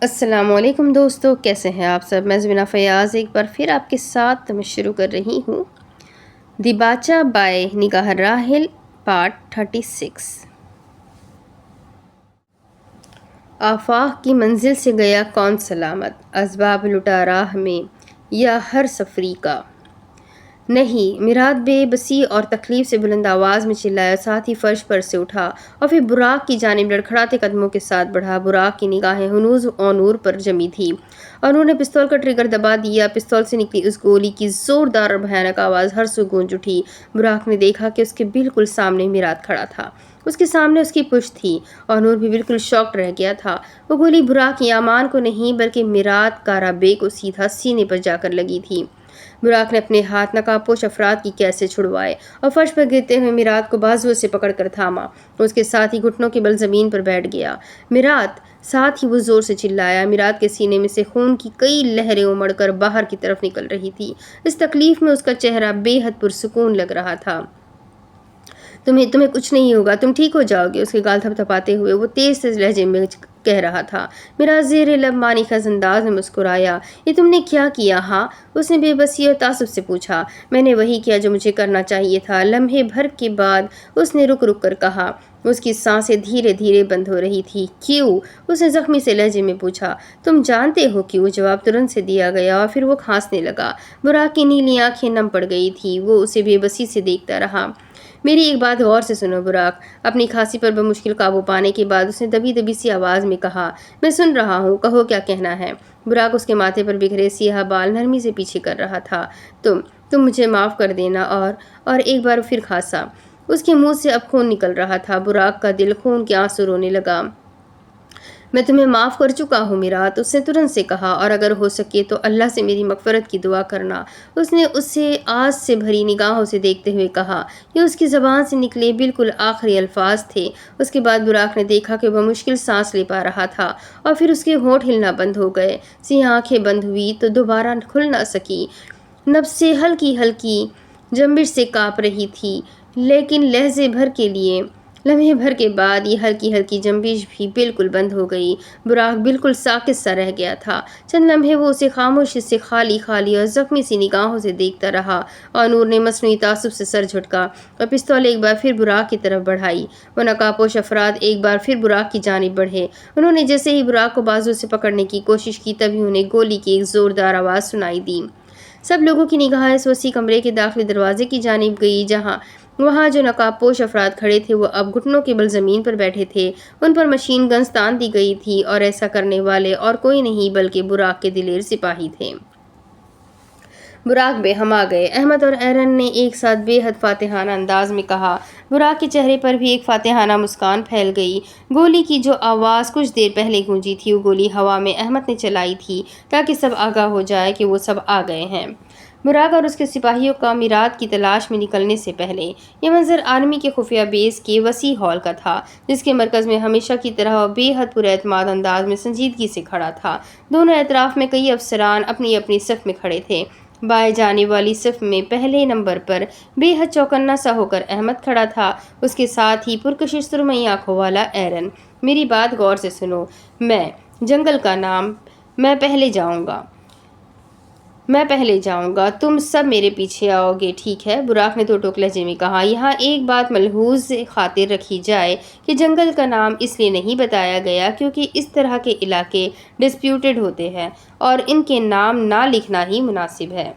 السلام علیکم دوستو، کیسے ہیں آپ سب؟ میں زبینہ فیاض ایک بار پھر آپ کے ساتھ میں شروع کر رہی ہوں دی باچا بائے نگاہ راحل پارٹ 36۔ آفاق کی منزل سے گیا کون سلامت، اسباب لٹا راہ میں یا ہر سفری کا نہیں۔ مراد بے بسی اور تکلیف سے بلند آواز میں چلایا، ساتھ ہی فرش پر سے اٹھا اور پھر براق کی جانب لڑکھڑاتے قدموں کے ساتھ بڑھا۔ براق کی نگاہیں ہنوز اونور پر جمی تھی اور انہوں نے پستول کا ٹریگر دبا دیا۔ پستول سے نکلی اس گولی کی زوردار اور بھیانک آواز ہر سو گونج اٹھی۔ براق نے دیکھا کہ اس کے بالکل سامنے مراد کھڑا تھا، اس کے سامنے اس کی پشت تھی اور نور بھی بالکل شاکڈ رہ گیا تھا۔ وہ گولی براق یامان کو نہیں بلکہ مراد کارا بے کو سیدھا سینے پر جا کر لگی تھی۔ براق نے اپنے ہاتھ نقابپوش افراد کی قید سے چھڑوائے اور فرش پر گرتے ہوئے مراد کو بازوؤں سے پکڑ کر تھاما۔ اس کے ساتھ ہی گھٹنوں کے بل زمین پر بیٹھ گیا۔ مراد! ساتھ ہی وہ زور سے چلایا۔ مراد کے سینے میں سے خون کی کئی لہریں امڑ کر باہر کی طرف نکل رہی تھی۔ اس تکلیف میں اس کا چہرہ بے حد پرسکون لگ رہا تھا۔ تمہیں کچھ نہیں ہوگا، تم ٹھیک ہو جاؤ گے، اس کے گال تھپتھپاتے ہوئے وہ تیز لہجے میں کہہ رہا تھا۔ مراد زیر لب معنی خیز انداز میں مسکرایا۔ یہ تم نے کیا کیا ہاں؟ اس نے بے بسی اور تعصب سے پوچھا۔ میں نے وہی کیا جو مجھے کرنا چاہیے تھا، لمحے بھر کے بعد اس نے رک رک کر کہا۔ اس کی سانسیں دھیرے دھیرے بند ہو رہی تھی۔ کیوں؟ اس نے زخمی سے لہجے میں پوچھا۔ تم جانتے ہو کیوں؟ جواب ترنت سے دیا گیا اور پھر وہ کھانسنے لگا۔ براق کی نیلی آنکھیں نم پڑ گئی تھی۔ وہ اسے بے بسی سے دیکھتا رہا۔ میری ایک بات غور سے سنو براق، اپنی کھانسی پر بمشکل قابو پانے کے بعد اس نے دبی دبی سی آواز میں کہا۔ میں سن رہا ہوں، کہو کیا کہنا ہے۔ براق اس کے ماتھے پر بکھرے سیاہ بال نرمی سے پیچھے کر رہا تھا۔ تم مجھے معاف کر دینا اور ایک بار پھر کھانسا۔ اس کے منہ سے اب خون نکل رہا تھا۔ براق کا دل خون کے آنسو رونے لگا۔ میں تمہیں معاف کر چکا ہوں مراد، اس نے ترنت سے کہا، اور اگر ہو سکے تو اللہ سے میری مغفرت کی دعا کرنا۔ اس نے اسے آس سے بھری نگاہوں سے دیکھتے ہوئے کہا۔ یہ اس کی زبان سے نکلے بالکل آخری الفاظ تھے۔ اس کے بعد براق نے دیکھا کہ وہ مشکل سانس لے پا رہا تھا اور پھر اس کے ہونٹ ہلنا بند ہو گئے۔ سیاہ آنکھیں بند ہوئی تو دوبارہ کھل نہ سکی۔ نبضیں ہلکی ہلکی جنبش سے کانپ رہی تھی، لیکن لمحے بھر کے بعد یہ ہلکی ہلکی جنبش بھی بالکل بند ہو گئی۔ براق بالکل ساکت سا رہ گیا تھا۔ چند لمحے وہ اسے خاموشی سے خالی اور زخمی سی نگاہوں سے دیکھتا رہا اور نور نے مصنوعی تعصب سے سر جھٹکا اور پستول ایک بار پھر براق کی طرف بڑھائی۔ وہ نقابپوش افراد ایک بار پھر براق کی جانب بڑھے۔ انہوں نے جیسے ہی براق کو بازو سے پکڑنے کی کوشش کی، تبھی انہیں گولی کی ایک زوردار آواز سنائی دی۔ سب لوگوں کی نگاہیں اس وسیع کمرے کے داخلی دروازے کی جانب گئی۔ وہاں جو نقاب پوش افراد کھڑے تھے وہ اب گھٹنوں کے بل زمین پر بیٹھے تھے۔ ان پر مشین گنز تان دی گئی تھی اور ایسا کرنے والے اور کوئی نہیں بلکہ براق کے دلیر سپاہی تھے۔ براق بے ہم آ گئے، احمد اور ایرن نے ایک ساتھ بے حد فاتحانہ انداز میں کہا۔ براق کے چہرے پر بھی ایک فاتحانہ مسکان پھیل گئی۔ گولی کی جو آواز کچھ دیر پہلے گونجی تھی، وہ گولی ہوا میں احمد نے چلائی تھی تاکہ سب آگاہ ہو جائے کہ وہ سب آ گئے ہیں، براق اور اس کے سپاہیوں کا مراد کی تلاش میں نکلنے سے پہلے۔ یہ منظر آرمی کے خفیہ بیس کے وسیع ہال کا تھا، جس کے مرکز میں ہمیشہ کی طرح بے حد پراعتماد انداز میں سنجیدگی سے کھڑا تھا۔ دونوں اطراف میں کئی افسران اپنی اپنی صف میں کھڑے تھے۔ بائیں جانب والی صف میں پہلے نمبر پر بے حد چوکنا سا ہو کر احمد کھڑا تھا، اس کے ساتھ ہی پرکشش سرمئی آنکھوں والا ایرن۔ میری بات غور سے سنو، جنگل کا نام، میں پہلے جاؤں گا، تم سب میرے پیچھے آؤ گے، ٹھیک ہے؟ براق نے تو ٹوک لہجے میں کہا۔ یہاں ایک بات ملحوظ خاطر رکھی جائے کہ جنگل کا نام اس لیے نہیں بتایا گیا کیونکہ اس طرح کے علاقے ڈسپیوٹڈ ہوتے ہیں اور ان کے نام نہ لکھنا ہی مناسب ہے۔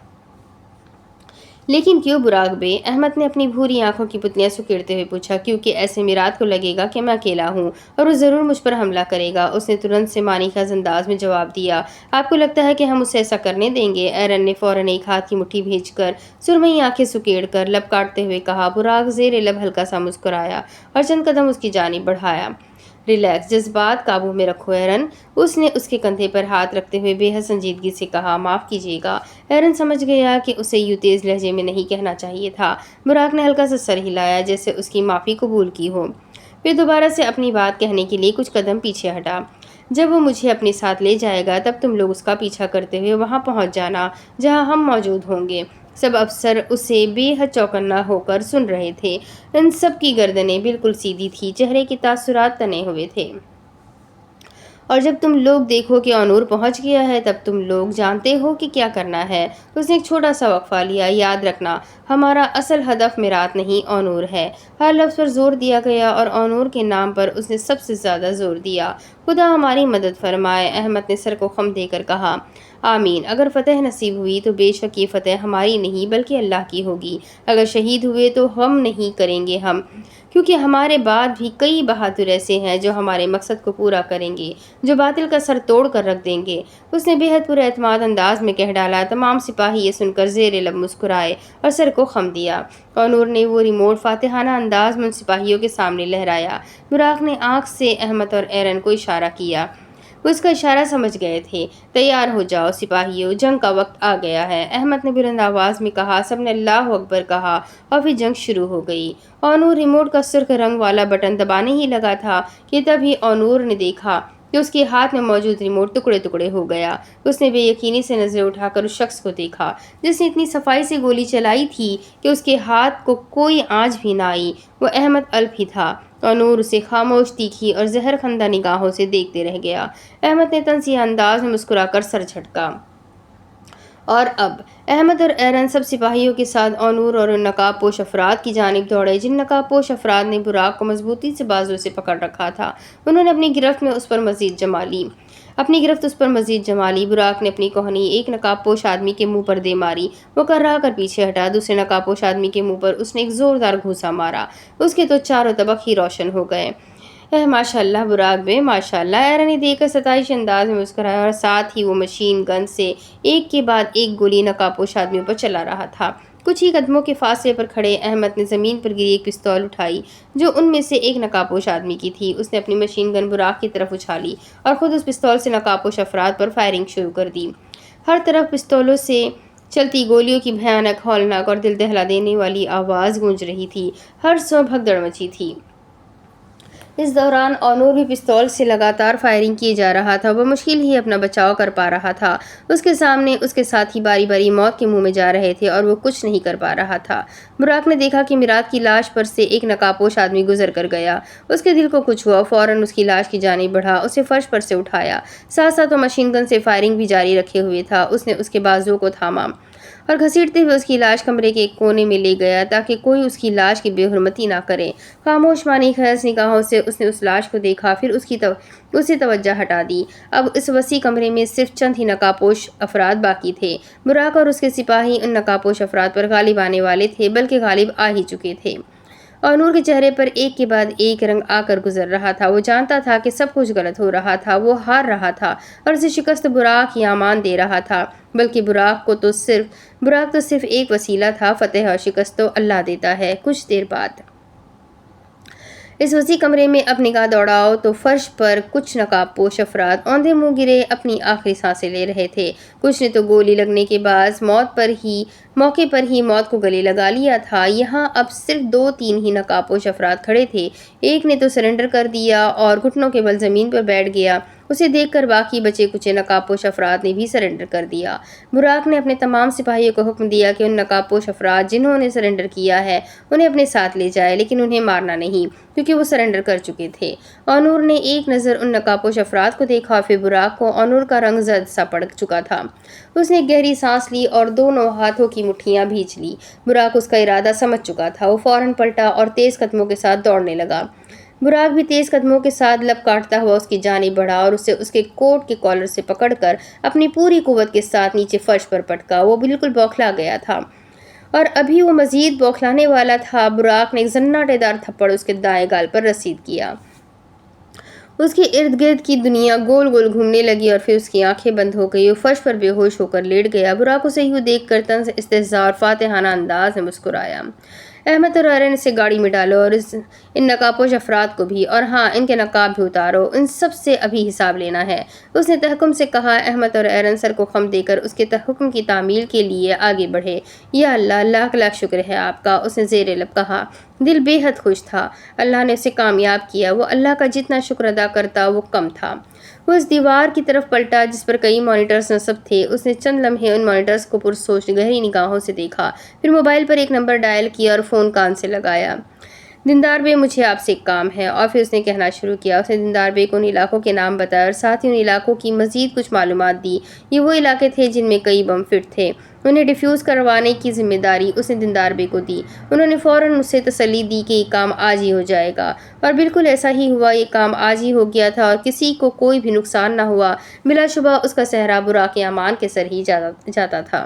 لیکن کیوں براق بے؟ احمد نے اپنی بھوری آنکھوں کی پتلیاں سکیڑتے ہوئے پوچھا۔ کیونکہ ایسے مراد کو لگے گا کہ میں اکیلا ہوں اور وہ ضرور مجھ پر حملہ کرے گا، اس نے ترنت سے معنی خیز انداز میں جواب دیا۔ آپ کو لگتا ہے کہ ہم اسے ایسا کرنے دیں گے؟ ایرن نے فوراً ایک ہاتھ کی مٹھی بھیج کر سرمئی آنکھیں سکیڑ کر لب کاٹتے ہوئے کہا۔ براق زیر لب ہلکا سا مسکرایا اور چند قدم اس کی جانب بڑھایا۔ ریلیکس، جذبات قابو میں رکھو ایرن، اس نے اس کے کندھے پر ہاتھ رکھتے ہوئے بے حد سنجیدگی سے کہا۔ معاف کیجیے گا۔ ایرن سمجھ گیا کہ اسے یوں تیز لہجے میں نہیں کہنا چاہیے تھا۔ براق نے ہلکا سا سر ہلایا جیسے اس کی معافی قبول کی ہو، پھر دوبارہ سے اپنی بات کہنے کے لیے کچھ قدم پیچھے ہٹا۔ جب وہ مجھے اپنے ساتھ لے جائے گا تب تم لوگ اس کا پیچھا کرتے ہوئے وہاں پہنچ جانا جہاں ہم موجود ہوں گے۔ سب افسر اسے بے حد چوکنا ہو کر سن رہے تھے۔ ان سب کی گردنیں بالکل سیدھی تھی، چہرے کے تاثرات تنے ہوئے تھے اور جب تم لوگ دیکھو کہ اونور پہنچ گیا ہے تب تم لوگ جانتے ہو کہ کیا کرنا ہے۔ اس نے ایک چھوٹا سا وقفہ لیا۔ یاد رکھنا ہمارا اصل ہدف میرات نہیں اونور ہے۔ ہر لفظ پر زور دیا گیا اور اونور کے نام پر اس نے سب سے زیادہ زور دیا۔ خدا ہماری مدد فرمائے۔ احمد نے سر کو خم دے کر کہا آمین۔ اگر فتح نصیب ہوئی تو بے شک یہ فتح ہماری نہیں بلکہ اللہ کی ہوگی۔ اگر شہید ہوئے تو ہم نہیں کریں گے ہم، کیونکہ ہمارے بعد بھی کئی بہادر ایسے ہیں جو ہمارے مقصد کو پورا کریں گے، جو باطل کا سر توڑ کر رکھ دیں گے۔ اس نے بے حد پر اعتماد انداز میں کہہ ڈالا۔ تمام سپاہی یہ سن کر زیر لب مسکرائے اور سر کو خم دیا۔ اونور نے وہ ریموٹ فاتحانہ انداز میں ان سپاہیوں کے سامنے لہرایا۔ براق نے آنکھ سے احمد اور ایرن کو اشارہ کیا۔ وہ اس کا اشارہ سمجھ گئے تھے۔ تیار ہو جاؤ سپاہیوں، جنگ کا وقت آ گیا ہے۔ احمد نے بلند آواز میں کہا۔ سب نے اللہ اکبر کہا اور پھر جنگ شروع ہو گئی۔ اونور ریموٹ کا سرخ رنگ والا بٹن دبانے ہی لگا تھا کہ تبھی اونور نے دیکھا کہ اس کے ہاتھ میں موجود ریموٹ ٹکڑے ٹکڑے ہو گیا۔ اس نے بے یقینی سے نظریں اٹھا کر اس شخص کو دیکھا جس نے اتنی صفائی سے گولی چلائی تھی کہ اس کے ہاتھ کو کوئی آنچ بھی نہ آئی۔ وہ احمد الف ہی تھا۔ اونور اسے خاموش، تیکھی اور زہر خندہ نگاہوں سے دیکھتے رہ گیا۔ احمد نے تنزیہ انداز میں مسکرا کر سر جھٹکا۔ اور اب احمد اور ایرن سب سپاہیوں کے ساتھ اونور اور ان نقاب پوش افراد کی جانب دوڑے جن نقاب پوش افراد نے براق کو مضبوطی سے بازو سے پکڑ رکھا تھا۔ انہوں نے اپنی گرفت اس پر مزید جما لی۔ براق نے اپنی کوہنی ایک نقاب پوش آدمی کے منہ پر دے ماری۔ وہ کرا کر پیچھے ہٹا۔ دوسرے نقاب پوش آدمی کے منہ پر اس نے ایک زوردار گھوسا مارا۔ اس کے تو چاروں طبق ہی روشن ہو گئے۔ ماشاء اللہ براق بے ماشاء اللہ، ایرن نے دیکھ کر ستائش انداز میں مسکرایا اور ساتھ ہی وہ مشین گن سے ایک کے بعد ایک گولی نقاب پوش آدمیوں پر چلا رہا تھا۔ کچھ ہی قدموں کے فاصلے پر کھڑے احمد نے زمین پر گری ایک پستول اٹھائی جو ان میں سے ایک نقاب پوش آدمی کی تھی۔ اس نے اپنی مشین گن براق کی طرف اچھالی اور خود اس پستول سے نقاب پوش افراد پر فائرنگ شروع کر دی۔ ہر طرف پستولوں سے چلتی گولیوں کی بھیانک، ہولناک اور دل دہلا دینے والی آواز گونج رہی تھی۔ ہر سو بھگدڑ مچی تھی۔ اس دوران اونور بھی پستول سے لگاتار فائرنگ کیے جا رہا تھا۔ وہ مشکل ہی اپنا بچاؤ کر پا رہا تھا۔ اس کے سامنے اس کے ساتھی باری باری موت کے منہ میں جا رہے تھے اور وہ کچھ نہیں کر پا رہا تھا۔ براق نے دیکھا کہ میرات کی لاش پر سے ایک نقاب پوش آدمی گزر کر گیا۔ اس کے دل کو کچھ ہوا، فوراً اس کی لاش کی جانب بڑھا، اسے فرش پر سے اٹھایا۔ ساتھ ساتھ وہ مشین گن سے فائرنگ بھی جاری رکھے ہوئے تھا۔ اس نے اس کے بازو کو تھاما اور گھسیٹتے ہوئے اس کی لاش کمرے کے ایک کونے میں لے گیا تاکہ کوئی اس کی لاش کی بے حرمتی نہ کرے۔ خاموش معنی خیز نگاہوں سے اس نے اس لاش کو دیکھا، پھر اسے توجہ ہٹا دی۔ اب اس وسیع کمرے میں صرف چند ہی نقاب پوش افراد باقی تھے۔ براق اور اس کے سپاہی ان نقاب پوش افراد پر غالب آنے والے تھے بلکہ غالب آ ہی چکے تھے۔ اونور کے چہرے پر ایک کے بعد ایک رنگ آ کر گزر رہا تھا۔ وہ جانتا تھا کہ سب کچھ غلط ہو رہا تھا، وہ ہار رہا تھا اور اسے شکست براق ہی امان دے رہا تھا، بلکہ براق تو صرف ایک وسیلہ تھا۔ فتح اور شکست تو اللہ دیتا ہے۔ کچھ دیر بعد اس وسیع کمرے میں اب نگاہ دوڑاؤ تو فرش پر کچھ نقاب پوش افراد اوندھے منہ گرے اپنی آخری سانسیں لے رہے تھے۔ کچھ نے تو گولی لگنے کے بعد موقع پر ہی موت کو گلے لگا لیا تھا۔ یہاں اب صرف 2-3 ہی نقاب پوش افراد کھڑے تھے۔ ایک نے تو سرنڈر کر دیا اور گھٹنوں کے بل زمین پر بیٹھ گیا۔ اسے دیکھ کر باقی بچے کچے نقاب پوش افراد نے بھی سرنڈر کر دیا۔ براق نے اپنے تمام سپاہیوں کو حکم دیا کہ ان نقاب پوش افراد جنہوں نے سرنڈر کیا ہے انہیں اپنے ساتھ لے جائے، لیکن انہیں مارنا نہیں کیونکہ وہ سرنڈر کر چکے تھے۔ اونور نے ایک نظر ان نقاب پوش افراد کو دیکھا اور پھر براق کو اونور کا رنگ زرد سا پڑ چکا تھا۔ اس نے گہری سانس لی اور دونوں ہاتھوں کی مٹھیاں بھینچ لی۔ براق اس کا ارادہ سمجھ چکا تھا۔ وہ فوراً پلٹا اور تیز قدموں کے ساتھ دوڑنے لگا۔ براق بھی تیز قدموں کے ساتھ لب کاٹتا ہوا اس کی جانب بڑھا اور اسے اس کے کوٹ کے کالر سے پکڑ کر اپنی پوری قوت کے ساتھ نیچے فرش پر پٹکا۔ وہ بالکل بوکھلا گیا تھا اور ابھی وہ مزید بوکھلانے والا تھا۔ براق نے ایک زناٹے دار تھپڑ اس کے دائیں گال پر رسید کیا۔ اس کے ارد گرد کی دنیا گول گول گھومنے لگی اور پھر اس کی آنکھیں بند ہو گئی۔ وہ فرش پر بے ہوش ہو کر لیٹ گیا۔ براق اسے یوں دیکھ کر طنز استہزاء اور فاتحانہ انداز میں مسکرایا۔ احمد اور ایرن اسے گاڑی میں ڈالو اور ان نقاب پوش افراد کو بھی، اور ہاں ان کے نقاب بھی اتارو، ان سب سے ابھی حساب لینا ہے، اس نے تحکم سے کہا۔ احمد اور ایرن سر کو خم دے کر اس کے حکم کی تعمیل کے لیے آگے بڑھے۔ یا اللہ، لاکھ لاکھ شکر ہے آپ کا، اس نے زیر لب کہا۔ دل بے حد خوش تھا۔ اللہ نے اسے کامیاب کیا۔ وہ اللہ کا جتنا شکر ادا کرتا وہ کم تھا۔ وہ اس دیوار کی طرف پلٹا جس پر کئی مانیٹرز نصب تھے۔ اس نے چند لمحے ان مانیٹرز کو پرسوچ گہری نگاہوں سے دیکھا، پھر موبائل پر ایک نمبر ڈائل کیا اور فون کان سے لگایا۔ دیندار بے مجھے آپ سے ایک کام ہے۔ اور پھر اس نے کہنا شروع کیا۔ اس نے دیندار بے کو ان علاقوں کے نام بتائے اور ساتھ ہی ان علاقوں کی مزید کچھ معلومات دی۔ یہ وہ علاقے تھے جن میں کئی بم فٹ تھے۔ انہیں ڈیفیوز کروانے کی ذمہ داری اس نے دیندار بے کو دی۔ انہوں نے فوراً اسے تسلی دی کہ یہ کام آج ہی ہو جائے گا، اور بالکل ایسا ہی ہوا۔ یہ کام آج ہی ہو گیا تھا اور کسی کو کوئی بھی نقصان نہ ہوا۔ بلا شبہ اس کا صحرا براق امان کے سر ہی جاتا تھا۔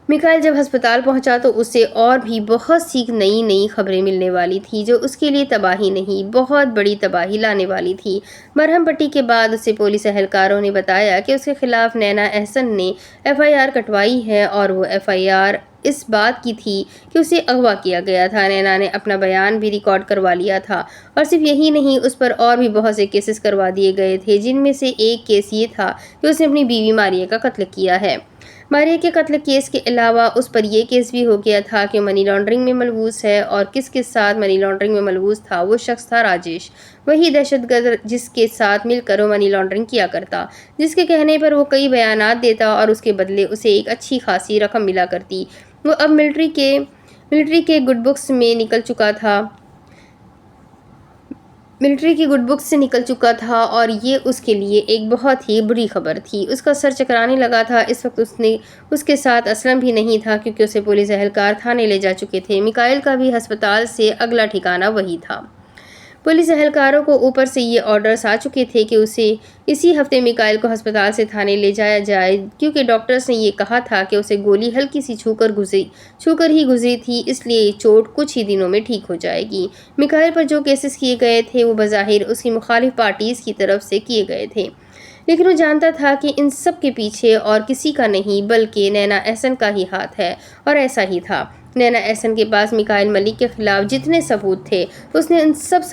میکائل جب ہسپتال پہنچا تو اسے اور بھی بہت سی نئی خبریں ملنے والی تھیں جو اس کے لیے تباہی نہیں، بہت بڑی تباہی لانے والی تھی۔ مرہم پٹی کے بعد اسے پولیس اہلکاروں نے بتایا کہ اس کے خلاف نینا احسن نے FIR کٹوائی ہے، اور وہ FIR اس بات کی تھی کہ اسے اغوا کیا گیا تھا۔ نینا نے اپنا بیان بھی ریکارڈ کروا لیا تھا، اور صرف یہی نہیں، اس پر اور بھی بہت سے کیسز کروا دیے گئے تھے، جن میں سے ایک کیس یہ تھا کہ اس نے اپنی بیوی ماریہ کا قتل کیا ہے۔ ماریہ کے قتل کیس کے علاوہ اس پر یہ کیس بھی ہو گیا تھا کہ منی لانڈرنگ میں ملوث ہے، اور کس کے ساتھ منی لانڈرنگ میں ملوث تھا؟ وہ شخص تھا راجیش، وہی دہشت گرد جس کے ساتھ مل کر وہ منی لانڈرنگ کیا کرتا، جس کے کہنے پر وہ کئی بیانات دیتا اور اس کے بدلے اسے ایک اچھی خاصی رقم ملا کرتی۔ وہ اب ملٹری کے گڈ بکس سے نکل چکا تھا، اور یہ اس کے لیے ایک بہت ہی بری خبر تھی۔ اس کا سر چکرانے لگا تھا۔ اس وقت اس کے ساتھ اسلم بھی نہیں تھا، کیونکہ اسے پولیس اہلکار تھانے لے جا چکے تھے۔ میکائل کا بھی ہسپتال سے اگلا ٹھکانہ وہی تھا۔ پولیس اہلکاروں کو اوپر سے یہ آرڈرز آ چکے تھے کہ اسی ہفتے میکائل کو ہسپتال سے تھانے لے جایا جائے، کیونکہ ڈاکٹرز نے یہ کہا تھا کہ اسے گولی ہلکی سی چھو کر ہی گزری تھی، اس لیے یہ چوٹ کچھ ہی دنوں میں ٹھیک ہو جائے گی۔ میکائل پر جو کیسز کیے گئے تھے وہ بظاہر اس کی مخالف پارٹیز کی طرف سے کیے گئے تھے، لیکن وہ جانتا تھا کہ ان سب کے پیچھے اور کسی کا نہیں بلکہ نینا احسن کا ہی ہاتھ ہے، اور ایسا ہی تھا۔ نینا احسن کے پاس میکائل ملک کے خلاف جتنے ثبوت تھے، اس نے ان سب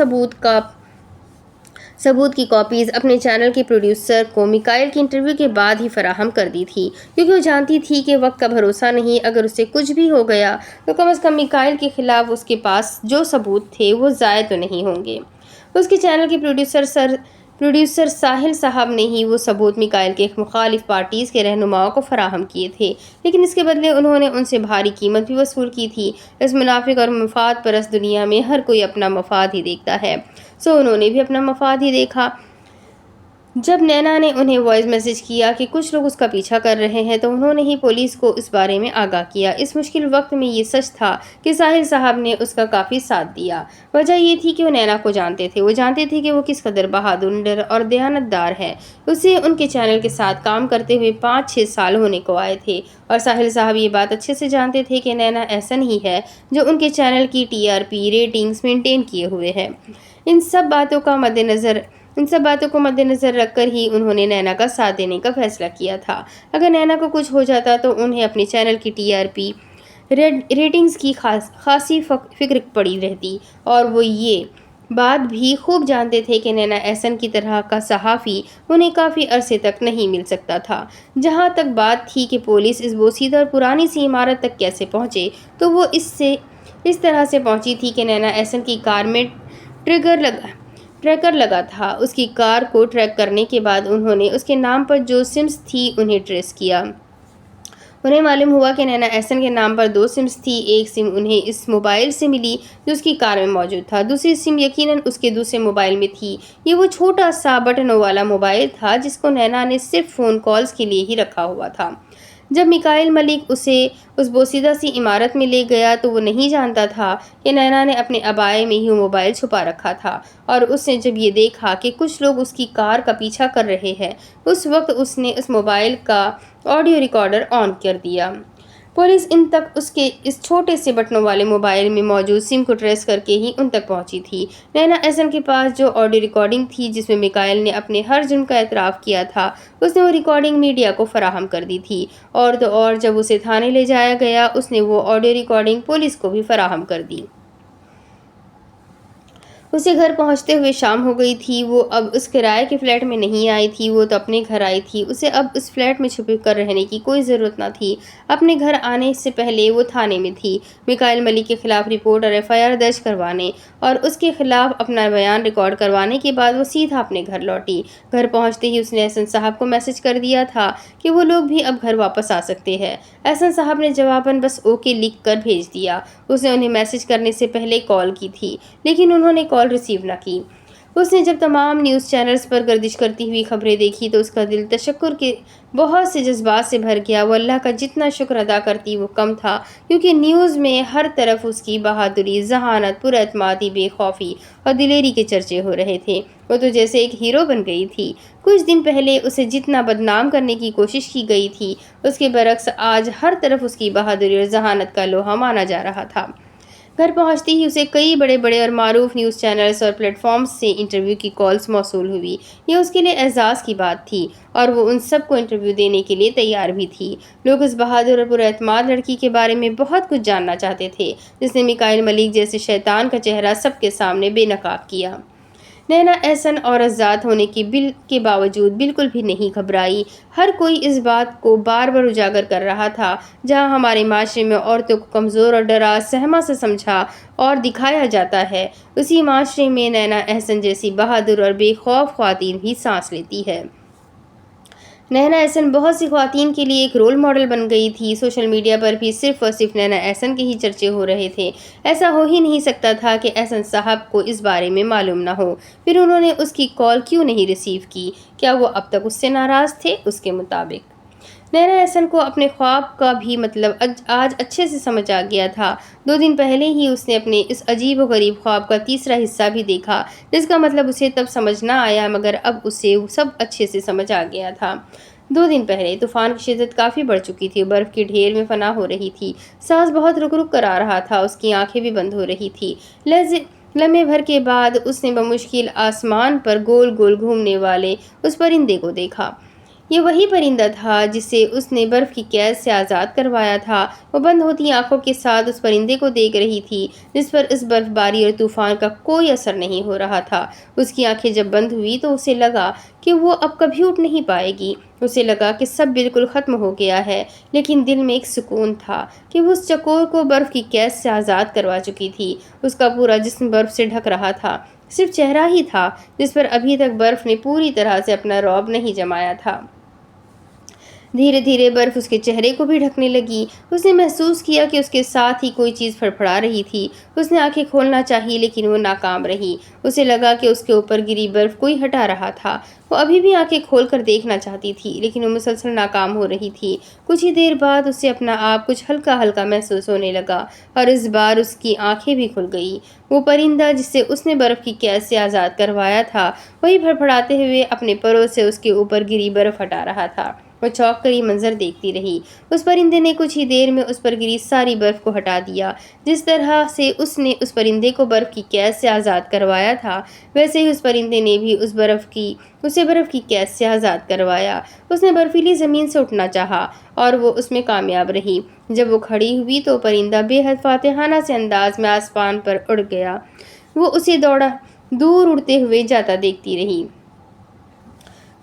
ثبوت کی کاپیز اپنے چینل کے پروڈیوسر کو میکائل کی انٹرویو کے بعد ہی فراہم کر دی تھی، کیونکہ وہ جانتی تھی کہ وقت کا بھروسہ نہیں۔ اگر اسے کچھ بھی ہو گیا تو کم از کم میکائل کے خلاف اس کے پاس جو ثبوت تھے وہ ضائع تو نہیں ہوں گے۔ اس کے چینل کے پروڈیوسر ساحل صاحب نے ہی وہ ثبوت میکائل کے مخالف پارٹیز کے رہنماؤں کو فراہم کیے تھے، لیکن اس کے بدلے انہوں نے ان سے بھاری قیمت بھی وصول کی تھی۔ اس منافق اور مفاد پرست دنیا میں ہر کوئی اپنا مفاد ہی دیکھتا ہے، سو انہوں نے بھی اپنا مفاد ہی دیکھا۔ جب نینا نے انہیں وائس میسج کیا کہ کچھ لوگ اس کا پیچھا کر رہے ہیں، تو انہوں نے ہی پولیس کو اس بارے میں آگاہ کیا۔ اس مشکل وقت میں یہ سچ تھا کہ ساحل صاحب نے اس کا کافی ساتھ دیا۔ وجہ یہ تھی کہ وہ نینا کو جانتے تھے، وہ جانتے تھے کہ وہ کس قدر بہادر، نڈر اور دیانتدار ہے۔ اسے ان کے چینل کے ساتھ کام کرتے ہوئے 5-6 سال ہونے کو آئے تھے، اور ساحل صاحب یہ بات اچھے سے جانتے تھے کہ نینا احسن ہی ہے جو ان کے چینل کی TRP ریٹنگز مینٹین کیے ہوئے ہے۔ ان سب باتوں کو مد نظر رکھ کر ہی انہوں نے نینا کا ساتھ دینے کا فیصلہ کیا تھا۔ اگر نینا کو کچھ ہو جاتا تو انہیں اپنے چینل کی TRP ریٹنگز کی خاصی فکر پڑی رہتی، اور وہ یہ بات بھی خوب جانتے تھے کہ نینا احسن کی طرح کا صحافی انہیں کافی عرصے تک نہیں مل سکتا تھا۔ جہاں تک بات تھی کہ پولیس اس بوسیدہ اور پرانی سی عمارت تک کیسے پہنچے، تو وہ اس طرح سے پہنچی تھی کہ نینا احسن کی کار میں ٹریکر لگا تھا۔ اس کی کار کو ٹریک کرنے کے بعد انہوں نے اس کے نام پر جو سمز تھی انہیں ٹریس کیا۔ انہیں معلوم ہوا کہ نینا احسن کے نام پر 2 سمز تھی۔ ایک سم انہیں اس موبائل سے ملی جو اس کی کار میں موجود تھا، دوسری سم یقیناً اس کے دوسرے موبائل میں تھی۔ یہ وہ چھوٹا سا بٹنوں والا موبائل تھا جس کو نینا نے صرف فون کالز کے لیے ہی رکھا ہوا تھا۔ جب میکائل ملک اسے اس بوسیدہ سی عمارت میں لے گیا تو وہ نہیں جانتا تھا کہ نینا نے اپنے عبائے میں ہی وہ موبائل چھپا رکھا تھا، اور اس نے جب یہ دیکھا کہ کچھ لوگ اس کی کار کا پیچھا کر رہے ہیں، اس وقت اس نے اس موبائل کا آڈیو ریکارڈر آن کر دیا۔ پولیس ان تک اس کے اس چھوٹے سے بٹنوں والے موبائل میں موجود سم کو ٹریس کر کے ہی ان تک پہنچی تھی۔ نینا احسن کے پاس جو آڈیو ریکارڈنگ تھی جس میں میکائل نے اپنے ہر جرم کا اعتراف کیا تھا، اس نے وہ ریکارڈنگ میڈیا کو فراہم کر دی تھی، اور تو اور جب اسے تھانے لے جایا گیا اس نے وہ آڈیو ریکارڈنگ پولیس کو بھی فراہم کر دی۔ اسے گھر پہنچتے ہوئے شام ہو گئی تھی۔ وہ اب اس کرائے کے فلیٹ میں نہیں آئی تھی، وہ تو اپنے گھر آئی تھی۔ اسے اب اس فلیٹ میں چھپ کر رہنے کی کوئی ضرورت نہ تھی۔ اپنے گھر آنے سے پہلے وہ تھانے میں تھی، میکائل ملک کے خلاف رپورٹ اور FIR درج کروانے اور اس کے خلاف اپنا بیان ریکارڈ کروانے کے بعد وہ سیدھا اپنے گھر لوٹی۔ گھر پہنچتے ہی اس نے احسن صاحب کو میسج کر دیا تھا کہ وہ لوگ بھی اب گھر واپس آ سکتے ہیں۔ احسن صاحب نے جواباً بس اوکے لکھ کر بھیج دیا۔ اس نے انہیں میسج کرنے سے پہلے کال کی تھی، لیکن انہوں نے کال ریسیو نہ کی۔ اس نے جب تمام نیوز چینلز پر گردش کرتی ہوئی خبریں دیکھی تو اس کا دل تشکر کے بہت سے جذبات سے بھر گیا۔ وہ اللہ کا جتنا شکر ادا کرتی وہ کم تھا، کیونکہ نیوز میں ہر طرف اس کی بہادری، ذہانت، پر اعتمادی، بے خوفی اور دلیری کے چرچے ہو رہے تھے۔ وہ تو جیسے ایک ہیرو بن گئی تھی۔ کچھ دن پہلے اسے جتنا بدنام کرنے کی کوشش کی گئی تھی، اس کے برعکس آج ہر طرف اس کی بہادری اور ذہانت کا لوہا مانا جا رہا تھا۔ گھر پہنچتے ہی اسے کئی بڑے بڑے اور معروف نیوز چینلز اور پلیٹ فارمز سے انٹرویو کی کالز موصول ہوئی۔ یہ اس کے لیے اعزاز کی بات تھی اور وہ ان سب کو انٹرویو دینے کے لیے تیار بھی تھی۔ لوگ اس بہادر اور پر اعتماد لڑکی کے بارے میں بہت کچھ جاننا چاہتے تھے، جس نے میکائل ملک جیسے شیطان کا چہرہ سب کے سامنے بے نقاب کیا۔ نینا احسن عورت ذات ہونے کے باوجود بالکل بھی نہیں گھبرائی۔ ہر کوئی اس بات کو بار بار اجاگر کر رہا تھا، جہاں ہمارے معاشرے میں عورتوں کو کمزور اور ڈرا سہما سے سمجھا اور دکھایا جاتا ہے، اسی معاشرے میں نینا احسن جیسی بہادر اور بے خوف خواتین بھی سانس لیتی ہے۔ نینا احسن بہت سی خواتین کے لیے ایک رول ماڈل بن گئی تھی۔ سوشل میڈیا پر بھی صرف اور صرف نینا احسن کے ہی چرچے ہو رہے تھے۔ ایسا ہو ہی نہیں سکتا تھا کہ احسن صاحب کو اس بارے میں معلوم نہ ہو۔ پھر انہوں نے اس کی کال کیوں نہیں ریسیو کی؟ کیا وہ اب تک اس سے ناراض تھے؟ اس کے مطابق نینا احسن کو اپنے خواب کا بھی مطلب آج اچھے سے سمجھ آ گیا تھا۔ 2 دن پہلے ہی اس نے اپنے اس عجیب و غریب خواب کا تیسرا حصہ بھی دیکھا، جس کا مطلب اسے تب سمجھ نہ آیا، مگر اب اسے سب اچھے سے سمجھ آ گیا تھا۔ 2 دن پہلے طوفان کی شدت کافی بڑھ چکی تھی، برف کے ڈھیر میں فنا ہو رہی تھی، سانس بہت رک رک کر آ رہا تھا، اس کی آنکھیں بھی بند ہو رہی تھی۔ لمحے بھر کے بعد اس نے بمشکل آسمان پر گول گول گھومنے والے اس پرندے کو دیکھا۔ یہ وہی پرندہ تھا جسے اس نے برف کی قید سے آزاد کروایا تھا۔ وہ بند ہوتی آنکھوں کے ساتھ اس پرندے کو دیکھ رہی تھی، جس پر اس برف باری اور طوفان کا کوئی اثر نہیں ہو رہا تھا۔ اس کی آنکھیں جب بند ہوئی تو اسے لگا کہ وہ اب کبھی اٹھ نہیں پائے گی۔ اسے لگا کہ سب بالکل ختم ہو گیا ہے، لیکن دل میں ایک سکون تھا کہ وہ اس چکور کو برف کی قید سے آزاد کروا چکی تھی۔ اس کا پورا جسم برف سے ڈھک رہا تھا، صرف چہرہ ہی تھا جس پر ابھی تک برف نے پوری طرح سے اپنا رعب نہیں جمایا تھا۔ دھیرے دھیرے برف اس کے چہرے کو بھی ڈھکنے لگی۔ اس نے محسوس کیا کہ اس کے ساتھ ہی کوئی چیز پھڑپھڑا رہی تھی۔ اس نے آنکھیں کھولنا چاہی، لیکن وہ ناکام رہی۔ اسے لگا کہ اس کے اوپر گری برف کوئی ہٹا رہا تھا۔ وہ ابھی بھی آنکھیں کھول کر دیکھنا چاہتی تھی، لیکن وہ مسلسل ناکام ہو رہی تھی۔ کچھ ہی دیر بعد اسے اپنا آپ کچھ ہلکا ہلکا محسوس ہونے لگا، اور اس بار اس کی آنکھیں بھی کھل گئی۔ وہ پرندہ جسے اس نے برف کی قید سے آزاد کروایا تھا، وہی پھڑپھڑاتے ہوئے اپنے پروں سے اس کے اوپر گری برف ہٹا رہا تھا۔ وہ چونک کر یہ منظر دیکھتی رہی۔ اس پرندے نے کچھ ہی دیر میں اس پر گری ساری برف کو ہٹا دیا۔ جس طرح سے اس نے اس پرندے کو برف کی قید سے آزاد کروایا تھا، ویسے ہی اس پرندے نے بھی اسے برف کی قید سے آزاد کروایا۔ اس نے برفیلی زمین سے اٹھنا چاہا اور وہ اس میں کامیاب رہی۔ جب وہ کھڑی ہوئی تو پرندہ بے حد فاتحانہ سے انداز میں آسمان پر اڑ گیا۔ وہ اسے دور اڑتے ہوئے جاتا دیکھتی رہی۔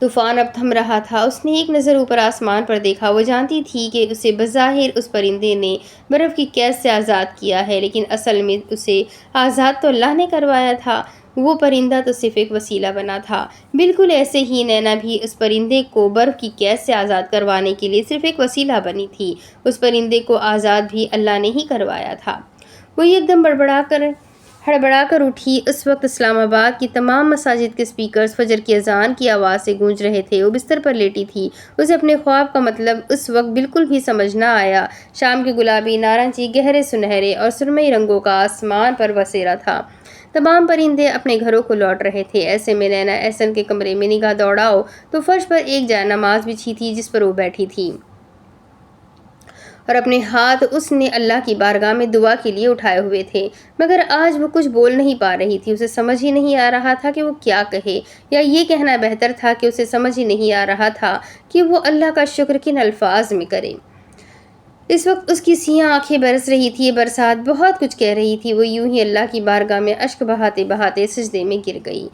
طوفان اب تھم رہا تھا۔ اس نے ایک نظر اوپر آسمان پر دیکھا۔ وہ جانتی تھی کہ اسے بظاہر اس پرندے نے برف کی قید سے آزاد کیا ہے، لیکن اصل میں اسے آزاد تو اللہ نے کروایا تھا۔ وہ پرندہ تو صرف ایک وسیلہ بنا تھا۔ بالکل ایسے ہی نینا بھی اس پرندے کو برف کی قید سے آزاد کروانے کے لیے صرف ایک وسیلہ بنی تھی۔ اس پرندے کو آزاد بھی اللہ نے ہی کروایا تھا۔ وہ ایک دم ہڑبڑا کر اٹھی۔ اس وقت اسلام آباد کی تمام مساجد کے سپیکرز فجر کی اذان کی آواز سے گونج رہے تھے۔ وہ بستر پر لیٹی تھی۔ اسے اپنے خواب کا مطلب اس وقت بالکل بھی سمجھ نہ آیا۔ شام کے گلابی، نارنجی، گہرے سنہرے اور سرمئی رنگوں کا آسمان پر بسیرا تھا۔ تمام پرندے اپنے گھروں کو لوٹ رہے تھے۔ ایسے میں نینا احسن کے کمرے میں نگاہ دوڑاؤ تو فرش پر ایک جائے نماز بچھی تھی، جس پر وہ بیٹھی تھی، اور اپنے ہاتھ اس نے اللہ کی بارگاہ میں دعا کے لیے اٹھائے ہوئے تھے، مگر آج وہ کچھ بول نہیں پا رہی تھی۔ اسے سمجھ ہی نہیں آ رہا تھا کہ وہ کیا کہے، یا یہ کہنا بہتر تھا کہ اسے سمجھ ہی نہیں آ رہا تھا کہ وہ اللہ کا شکر کن الفاظ میں کرے۔ اس وقت اس کی سیاہ آنکھیں برس رہی تھی، یہ برسات بہت کچھ کہہ رہی تھی۔ وہ یوں ہی اللہ کی بارگاہ میں اشک بہاتے بہاتے سجدے میں گر گئی۔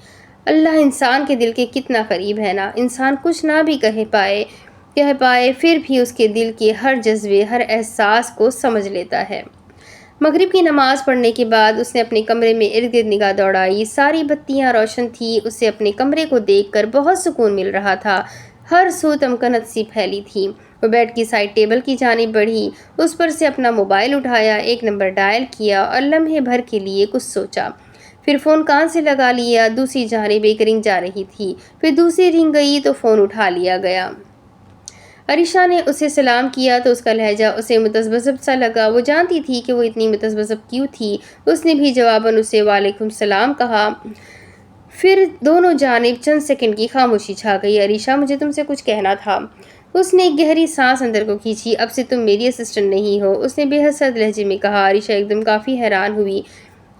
اللہ انسان کے دل کے کتنا قریب ہے نا، انسان کچھ نہ بھی کہہ پائے پھر بھی اس کے دل کے ہر جذبے، ہر احساس کو سمجھ لیتا ہے۔ مغرب کی نماز پڑھنے کے بعد اس نے اپنے کمرے میں ارد گرد نگاہ دوڑائی۔ ساری بتیاں روشن تھیں، اسے اپنے کمرے کو دیکھ کر بہت سکون مل رہا تھا۔ ہر سو تمکنت سی پھیلی تھی۔ وہ بیڈ کی سائڈ ٹیبل کی جانب بڑھی، اس پر سے اپنا موبائل اٹھایا، ایک نمبر ڈائل کیا اور لمحے بھر کے لیے کچھ سوچا۔ پھر فون کان سے لگا لیا، دوسری جانب ایک رنگ جا رہی تھی، پھر دوسری رنگ گئی تو فون اٹھا لیا گیا۔ عریشہ نے اسے سلام کیا تو اس کا لہجہ اسے متذبذب سا لگا۔ وہ جانتی تھی کہ وہ اتنی متذبذب کیوں تھی۔ اس نے بھی جواباً اسے وعلیکم السلام کہا۔ پھر دونوں جانب چند سیکنڈ کی خاموشی چھا گئی۔ عریشہ، مجھے تم سے کچھ کہنا تھا۔ اس نے ایک گہری سانس اندر کو کھینچی۔ اب سے تم میری اسسٹنٹ نہیں ہو، اس نے بے حد سرد لہجے میں کہا۔ عریشہ ایک دم کافی حیران ہوئی۔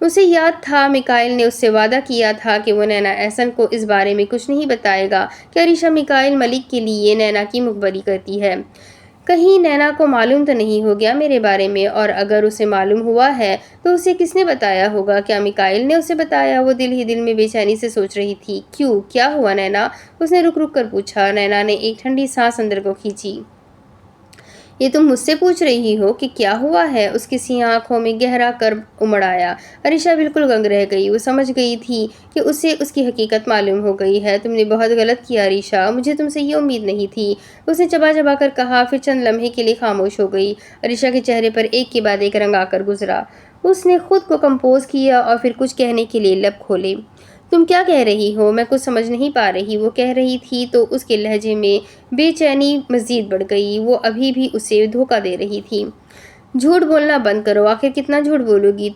اسے یاد تھا میکائل نے اس سے وعدہ کیا تھا کہ وہ نینا احسن کو اس بارے میں کچھ نہیں بتائے گا کہ عریشہ میکائل ملک کے لیے نینا کی مخبری کرتی ہے۔ کہیں نینا کو معلوم تو نہیں ہو گیا میرے بارے میں، اور اگر اسے معلوم ہوا ہے تو اسے کس نے بتایا ہوگا؟ کیا میکائل نے اسے بتایا؟ وہ دل ہی دل میں بے چینی سے سوچ رہی تھی۔ کیوں؟ کیا ہوا نینا؟ اس نے رک رک کر پوچھا۔ نینا نے ایک ٹھنڈی سانس اندر کو کھینچی۔ یہ تم مجھ سے پوچھ رہی ہو کہ کیا ہوا ہے؟ اس کی سیاہ آنکھوں میں گہرا کرب امڑ آیا۔ عریشہ بالکل گنگ رہ گئی۔ وہ سمجھ گئی تھی کہ اسے اس کی حقیقت معلوم ہو گئی ہے۔ تم نے بہت غلط کیا عریشہ، مجھے تم سے یہ امید نہیں تھی، اس نے چبا چبا کر کہا، پھر چند لمحے کے لیے خاموش ہو گئی۔ عریشہ کے چہرے پر ایک کے بعد ایک رنگ آ کر گزرا۔ اس نے خود کو کمپوز کیا اور پھر کچھ کہنے کے لیے لب کھولے۔ تم کیا کہہ رہی ہو؟ میں کچھ سمجھ نہیں پا رہی، وہ کہہ رہی تھی تو اس کے لہجے میں بے چینی مزید بڑھ گئی۔ وہ ابھی بھی اسے دھوکہ دے رہی تھی۔ جھوٹ بولنا بند کرو، آخر کتنا جھوٹ بولو گی؟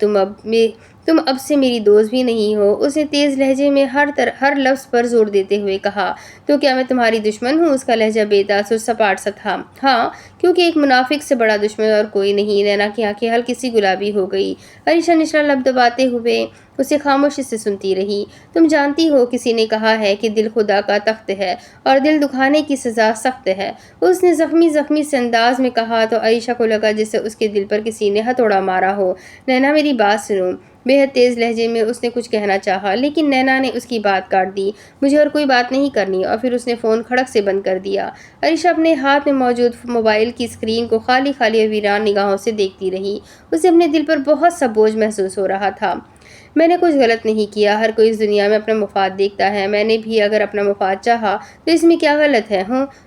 تم اب سے میری دوست بھی نہیں ہو، اس نے تیز لہجے میں ہر لفظ پر زور دیتے ہوئے کہا۔ تو کیا میں تمہاری دشمن ہوں؟ اس کا لہجہ بے تاثر سپاٹ سا تھا۔ ہاں، کیونکہ ایک منافق سے بڑا دشمن اور کوئی نہیں۔ نینا کی آنکھیں ہلکی سی گلابی ہو گئی۔ عریشہ نچلا لب دباتے ہوئے اسے خاموشی سے سنتی رہی۔ تم جانتی ہو کسی نے کہا ہے کہ دل خدا کا تخت ہے اور دل دکھانے کی سزا سخت ہے، اس نے زخمی سے انداز میں کہا تو عریشہ کو لگا جیسے اس کے دل پر کسی نے ہتھوڑا مارا ہو۔ نینا میری بات سنو، بے حد تیز لہجے میں اس نے کچھ کہنا چاہا لیکن نینا نے اس کی بات کاٹ دی۔ مجھے اور کوئی بات نہیں کرنی، اور پھر اس نے فون کھڑک سے بند کر دیا۔ عریشہ اپنے ہاتھ میں موجود موبائل کی اسکرین کو خالی خالی ویران نگاہوں سے دیکھتی رہی۔ اسے اپنے دل پر بہت سا بوجھ محسوس ہو رہا تھا۔ میں نے کچھ غلط نہیں کیا، ہر کوئی اس دنیا میں اپنا مفاد دیکھتا ہے، میں نے بھی اگر اپنا مفاد چاہا تو اس میں کیا غلط ہے؟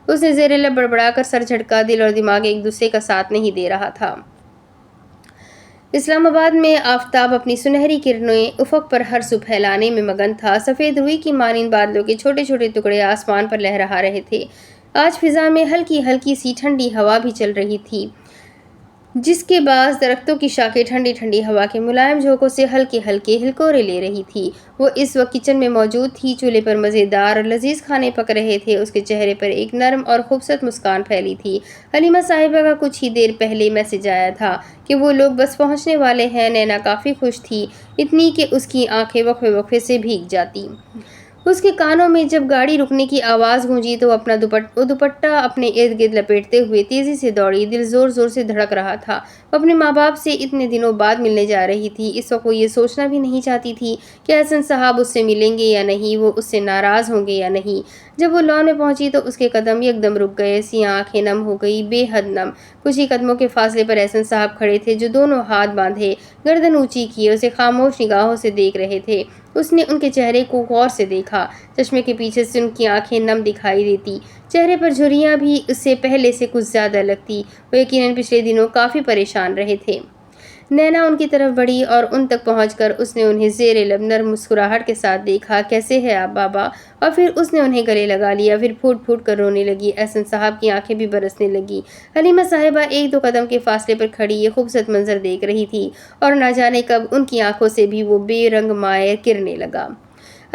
اس نے زیر لب بڑبڑا کر سر جھٹکا۔ دل اور دماغ ایک دوسرے کا ساتھ نہیں دے رہا تھا۔ اسلام آباد میں آفتاب اپنی سنہری کرنیں افق پر ہر سو پھیلانے میں مگن تھا۔ سفید روئی کی مانند بادلوں کے چھوٹے چھوٹے ٹکڑے آسمان پر لہرا رہے تھے۔ آج فضا میں ہلکی ہلکی سی ٹھنڈی ہوا بھی چل رہی تھی، جس کے باعث درختوں کی شاخیں ٹھنڈی ٹھنڈی ہوا کے ملائم جھونکوں سے ہلکے ہلکے ہلکورے لے رہی تھی۔ وہ اس وقت کچن میں موجود تھی، چولہے پر مزیدار اور لذیذ کھانے پک رہے تھے۔ اس کے چہرے پر ایک نرم اور خوبصورت مسکان پھیلی تھی۔ حلیمہ صاحبہ کا کچھ ہی دیر پہلے میسج آیا تھا کہ وہ لوگ بس پہنچنے والے ہیں۔ نینا کافی خوش تھی، اتنی کہ اس کی آنکھیں وقفے وقفے سے بھیگ جاتی۔ اس کے کانوں میں جب گاڑی رکنے کی آواز گونجی تو وہ دوپٹہ اپنے ارد گرد لپیٹتے ہوئے تیزی سے دوڑی۔ دل زور زور سے دھڑک رہا تھا۔ وہ اپنے ماں باپ سے اتنے دنوں بعد ملنے جا رہی تھی۔ اس وقت وہ یہ سوچنا بھی نہیں چاہتی تھی کہ احسن صاحب اس سے ملیں گے یا نہیں، وہ اس سے ناراض ہوں گے یا نہیں۔ جب وہ لان میں پہنچی تو اس کے قدم یک دم رک گئے، سیاہ آنکھیں نم ہو گئی، بے حد نم۔ کچھ ہی قدموں کے فاصلے پر احسن صاحب کھڑے تھے جو دونوں ہاتھ باندھے، گردن اونچی کیے اسے خاموش نگاہوں سے دیکھ رہے تھے۔ اس نے ان کے چہرے کو غور سے دیکھا، چشمے کے پیچھے سے ان کی آنکھیں نم دکھائی دیتی، چہرے پر جھریاں بھی اس سے پہلے سے کچھ زیادہ لگتی۔ وہ یقیناً پچھلے دنوں کافی پریشان رہے تھے۔ نینا ان کی طرف بڑھی اور ان تک پہنچ کر اس نے انہیں زیر لب نرم مسکراہٹ کے ساتھ دیکھا۔ کیسے ہے آپ بابا؟ اور پھر اس نے انہیں گلے لگا لیا، پھر پھوٹ پھوٹ کر رونے لگی۔ احسن صاحب کی آنکھیں بھی برسنے لگی۔ حلیمہ صاحبہ ایک دو قدم کے فاصلے پر کھڑی یہ خوبصورت منظر دیکھ رہی تھی اور نہ جانے کب ان کی آنکھوں سے بھی وہ بے رنگ مائع گرنے لگا۔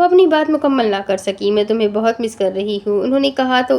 وہ اپنی بات مکمل نہ کر سکی۔ میں تمہیں بہت مس کر رہی ہوں، انہوں نے کہا تو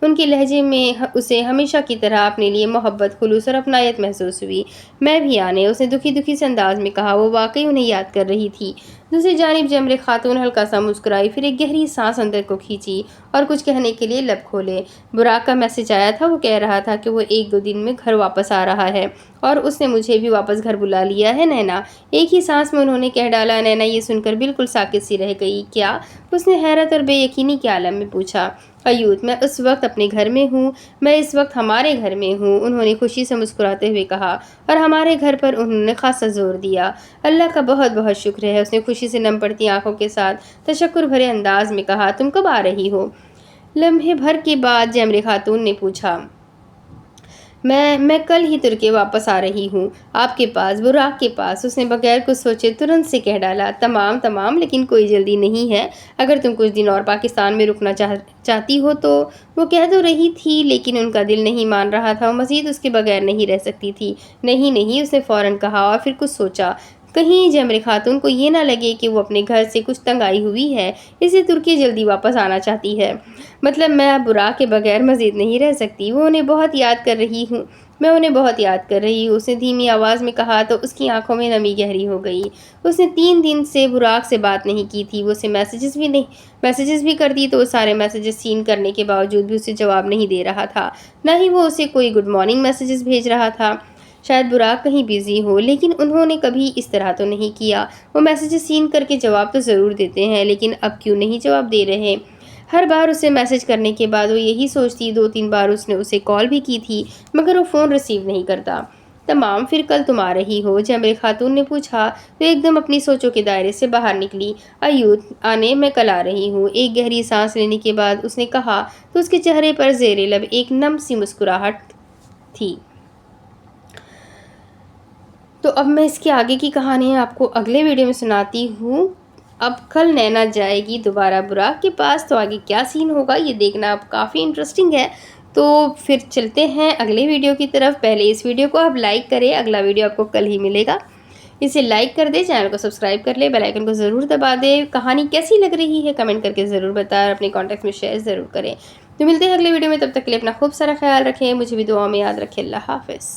ان کے لہجے میں اسے ہمیشہ کی طرح اپنے لیے محبت، خلوص اور اپنائیت محسوس ہوئی۔ میں بھی آنے، اس نے دکھی سے انداز میں کہا۔ وہ واقعی انہیں یاد کر رہی تھی۔ دوسری جانب جمر خاتون ہلکا سا مسکرائی، پھر ایک گہری سانس اندر کو کھینچی اور کچھ کہنے کے لیے لب کھولے۔ براق کا میسج آیا تھا، وہ کہہ رہا تھا کہ وہ 1-2 دن میں گھر واپس آ رہا ہے اور اس نے مجھے بھی واپس گھر بلا لیا ہے نینا۔ ایک ہی سانس میں انہوں نے کہہ ڈالا۔ نینا یہ سن کر بالکل ساکت سی رہ گئی۔ کیا؟ اس نے حیرت اور بے یقینی کے عالم میں پوچھا۔ ایوب، میں اس وقت اپنے گھر میں ہوں، میں اس وقت ہمارے گھر میں ہوں، انہوں نے خوشی سے مسکراتے ہوئے کہا، اور ہمارے گھر پر انہوں نے خاصا زور دیا۔ اللہ کا بہت بہت شکر ہے، اس نے خوشی سے نم پڑتی آنکھوں کے ساتھ تشکر بھرے انداز میں کہا۔ تم کب آ رہی ہو؟ لمحے بھر کے بعد جمر خاتون نے پوچھا۔ میں کل ہی ترکی واپس آ رہی ہوں، آپ کے پاس، براق کے پاس، اس نے بغیر کچھ سوچے ترنت سے کہہ ڈالا۔ تمام، لیکن کوئی جلدی نہیں ہے، اگر تم کچھ دن اور پاکستان میں رکنا چاہتی ہو تو۔ وہ کہہ تو رہی تھی لیکن ان کا دل نہیں مان رہا تھا، وہ مزید اس کے بغیر نہیں رہ سکتی تھی۔ نہیں، اس نے فوراً کہا اور پھر کچھ سوچا۔ کہیں جمر خاتون کو یہ نہ لگے کہ وہ اپنے گھر سے کچھ تنگ آئی ہوئی ہے، اس لیے ترکی جلدی واپس آنا چاہتی ہے۔ مطلب میں اب براق کے بغیر مزید نہیں رہ سکتی، میں انہیں بہت یاد کر رہی ہوں، اس نے دھیمی آواز میں کہا تو اس کی آنکھوں میں نمی گہری ہو گئی۔ اس نے 3 دن سے براق سے بات نہیں کی تھی، وہ اسے میسیجز بھی کرتی تو وہ سارے میسیجز سین کرنے کے باوجود بھی اسے جواب نہیں دے رہا تھا، نہ ہی وہ اسے کوئی گڈ مارننگ میسیجز بھیج رہا تھا۔ شاید براق کہیں بیزی ہو، لیکن انہوں نے کبھی اس طرح تو نہیں کیا۔ وہ میسیجز سین کر کے جواب تو ضرور دیتے ہیں، لیکن اب کیوں نہیں جواب دے رہے؟ ہر بار اسے میسیج کرنے کے بعد وہ یہی سوچتی، 2-3 بار اس نے اسے کال بھی کی تھی مگر وہ فون ریسیو نہیں کرتا۔ پھر کل تم آ رہی ہو؟ جمر خاتون نے پوچھا تو ایک دم اپنی سوچوں کے دائرے سے باہر نکلی۔ ایوب آنے، میں کل آ رہی ہوں، ایک گہری سانس لینے کے بعد اس نے کہا تو اس کے چہرے پر زیر لب ایک نم سی مسکراہٹ تھی۔ تو اب میں اس کے آگے کی کہانی آپ کو اگلے ویڈیو میں سناتی ہوں۔ اب کل نینا جائے گی دوبارہ براق کے پاس، تو آگے کیا سین ہوگا یہ دیکھنا اب کافی انٹرسٹنگ ہے۔ تو پھر چلتے ہیں اگلے ویڈیو کی طرف۔ پہلے اس ویڈیو کو آپ لائک کریں، اگلا ویڈیو آپ کو کل ہی ملے گا۔ اسے لائک کر دیں، چینل کو سبسکرائب کر لیں، بیل آئیکن کو ضرور دبا دیں۔ کہانی کیسی لگ رہی ہے کمنٹ کر کے ضرور بتائیں، اور اپنے کانٹیکٹ میں شیئر ضرور کریں۔ تو ملتے ہیں اگلے ویڈیو میں، تب تک کے لیے اپنا خوب سارا خیال رکھیں، مجھے بھی دعاؤں میں یاد رکھیں۔ اللہ حافظ۔